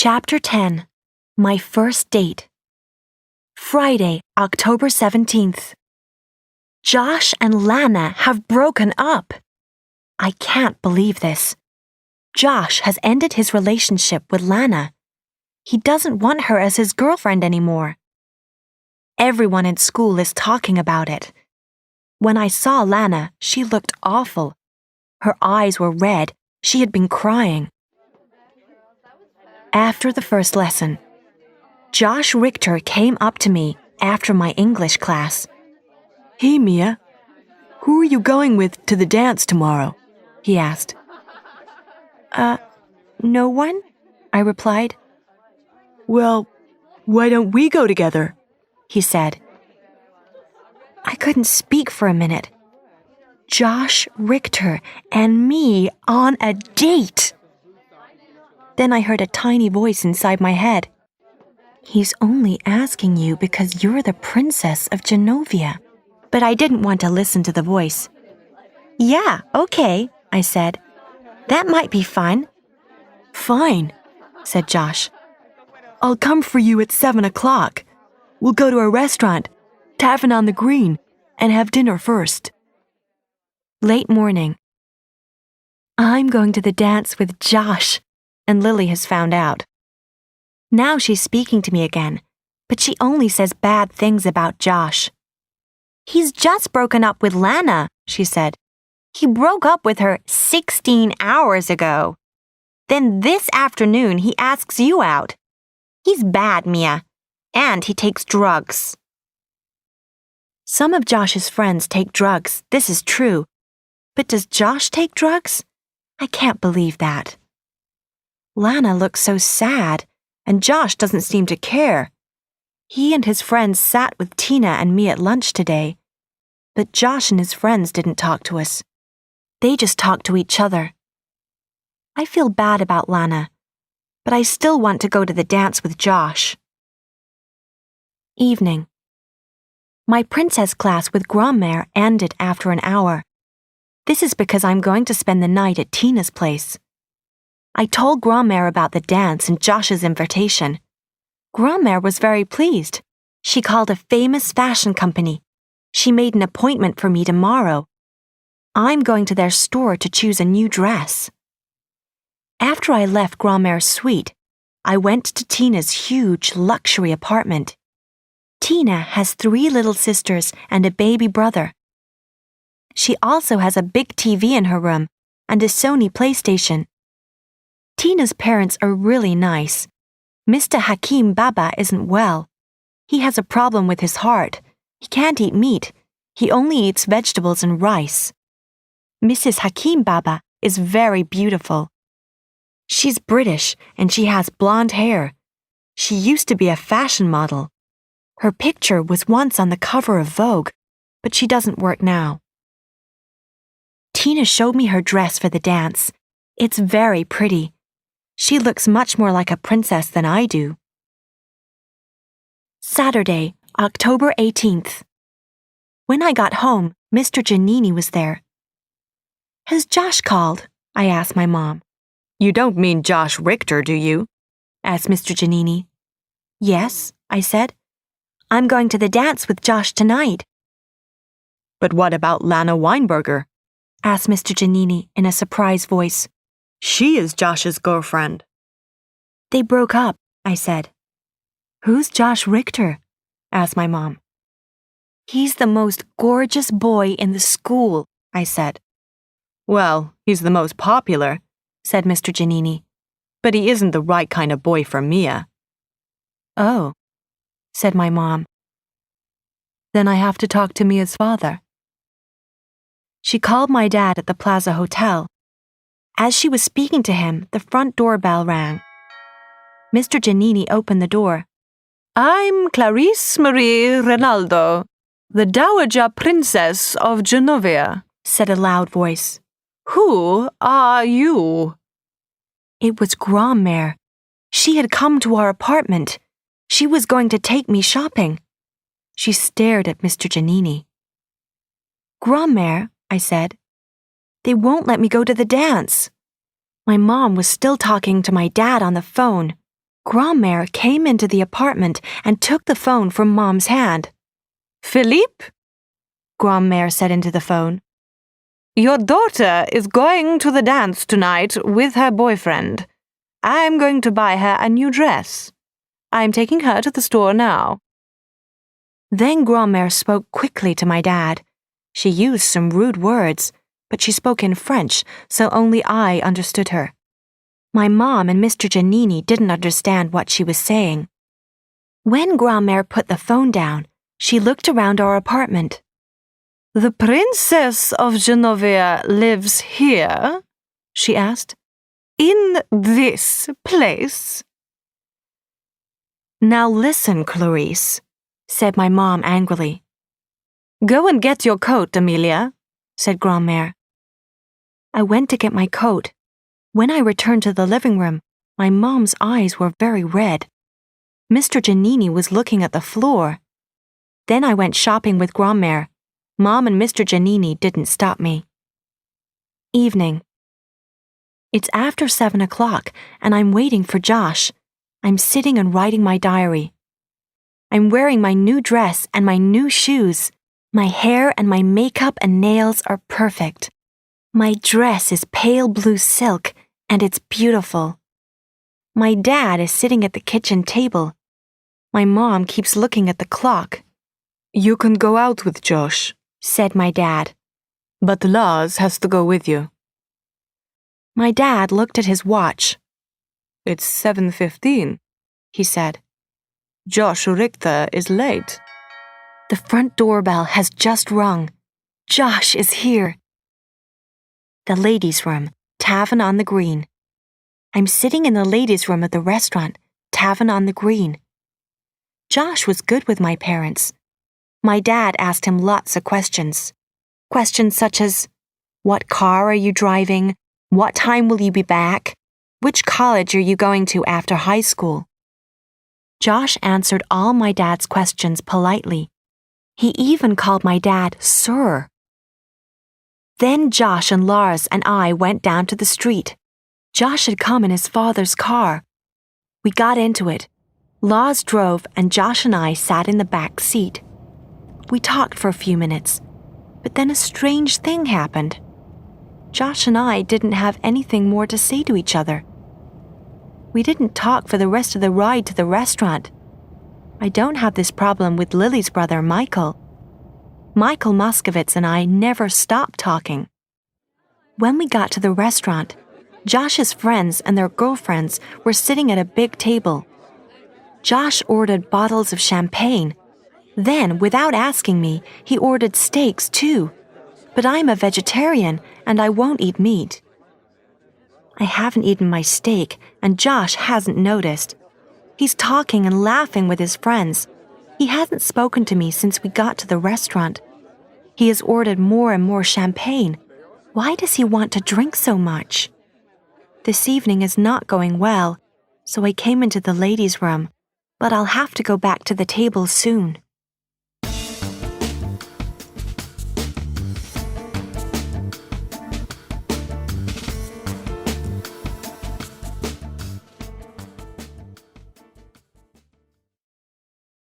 Chapter 10. My First Date. Friday, October 17th. Josh and Lana have broken up. I can't believe this. Josh has ended his relationship with Lana. He doesn't want her as his girlfriend anymore. Everyone in school is talking about it. When I saw Lana, she looked awful. Her eyes were red. She had been crying. After the first lesson, Josh Richter came up to me after my English class. "Hey, Mia, who are you going with to the dance tomorrow?" he asked. No one," I replied. "Well, why don't we go together?" he said. I couldn't speak for a minute. Josh Richter and me on a date. Then I heard a tiny voice inside my head. "He's only asking you because you're the princess of Genovia." But I didn't want to listen to the voice. "Yeah, okay," I said. "That might be fun." "Fine," said Josh. "I'll come for you at 7 o'clock. We'll go to a restaurant, Tavern on the Green, and have dinner first." Late morning. I'm going to the dance with Josh, and Lily has found out. Now she's speaking to me again, but she only says bad things about Josh. "He's just broken up with Lana," she said. "He broke up with her 16 hours ago. Then this afternoon he asks you out. He's bad, Mia, and he takes drugs." Some of Josh's friends take drugs, this is true. But does Josh take drugs? I can't believe that. Lana looks so sad, and Josh doesn't seem to care. He and his friends sat with Tina and me at lunch today, but Josh and his friends didn't talk to us. They just talked to each other. I feel bad about Lana, but I still want to go to the dance with Josh. Evening. My princess class with Grandmère ended after an hour. This is because I'm going to spend the night at Tina's place. I told Grandmère about the dance and Josh's invitation. Grandmère was very pleased. She called a famous fashion company. She made an appointment for me tomorrow. I'm going to their store to choose a new dress. After I left Grandmère's suite, I went to Tina's huge luxury apartment. Tina has 3 little sisters and a baby brother. She also has a big TV in her room and a Sony PlayStation. Tina's parents are really nice. Mr. Hakim Baba isn't well. He has a problem with his heart. He can't eat meat. He only eats vegetables and rice. Mrs. Hakim Baba is very beautiful. She's British and she has blonde hair. She used to be a fashion model. Her picture was once on the cover of Vogue, but she doesn't work now. Tina showed me her dress for the dance. It's very pretty. She looks much more like a princess than I do. Saturday, October 18th. When I got home, Mr. Giannini was there. "Has Josh called?" I asked my mom. "You don't mean Josh Richter, do you?" asked Mr. Giannini. "Yes," I said. "I'm going to the dance with Josh tonight." "But what about Lana Weinberger?" asked Mr. Giannini in a surprised voice. "She is Josh's girlfriend." "They broke up," I said. "Who's Josh Richter?" asked my mom. "He's the most gorgeous boy in the school," I said. "Well, he's the most popular," said Mr. Giannini. "But he isn't the right kind of boy for Mia." "Oh," said my mom. "Then I have to talk to Mia's father." She called my dad at the Plaza Hotel. As she was speaking to him, the front doorbell rang. Mr. Giannini opened the door. "I'm Clarice Marie Rinaldo, the Dowager Princess of Genovia," said a loud voice. "Who are you?" It was Grandmère. She had come to our apartment. She was going to take me shopping. She stared at Mr. Giannini. "Grandmère," I said, "they won't let me go to the dance." My mom was still talking to my dad on the phone. Grandmère came into the apartment and took the phone from Mom's hand. Philippe? Grandmère said into the phone. Your daughter is going to the dance tonight with her boyfriend. I'm going to buy her a new dress. I'm taking her to the store now. Then Grandmère spoke quickly to my dad. She used some rude words, but she spoke in French, so only I understood her. My mom and Mr. Giannini didn't understand what she was saying. When Grandmère put the phone down, she looked around our apartment. The Princess of Genovia lives here? She asked. In this place? Now listen, Clarice, said my mom angrily. Go and get your coat, Amelia, said Grandmère. I went to get my coat. When I returned to the living room, my mom's eyes were very red. Mr. Giannini was looking at the floor. Then I went shopping with Grandmère. Mom and Mr. Giannini didn't stop me. Evening. It's after 7 o'clock, and I'm waiting for Josh. I'm sitting and writing my diary. I'm wearing my new dress and my new shoes. My hair and my makeup and nails are perfect. My dress is pale blue silk, and it's beautiful. My dad is sitting at the kitchen table. My mom keeps looking at the clock. You can go out with Josh, said my dad. But Lars has to go with you. My dad looked at his watch. It's 7:15, he said. Josh Richter is late. The front doorbell has just rung. Josh is here. The ladies' room, Tavern on the Green. I'm sitting in the ladies' room of the restaurant, Tavern on the Green. Josh was good with my parents. My dad asked him lots of questions. Questions such as, what car are you driving? What time will you be back? Which college are you going to after high school? Josh answered all my dad's questions politely. He even called my dad Sir. Then Josh and Lars and I went down to the street. Josh had come in his father's car. We got into it. Lars drove and Josh and I sat in the back seat. We talked for a few minutes, but then a strange thing happened. Josh and I didn't have anything more to say to each other. We didn't talk for the rest of the ride to the restaurant. I don't have this problem with Lily's brother, Michael. Michael Moskovitz and I never stopped talking. When we got to the restaurant, Josh's friends and their girlfriends were sitting at a big table. Josh ordered bottles of champagne. Then, without asking me, he ordered steaks too. But I'm a vegetarian and I won't eat meat. I haven't eaten my steak and Josh hasn't noticed. He's talking and laughing with his friends. He hasn't spoken to me since we got to the restaurant. He has ordered more and more champagne. Why does he want to drink so much? This evening is not going well, so I came into the ladies' room, but I'll have to go back to the table soon.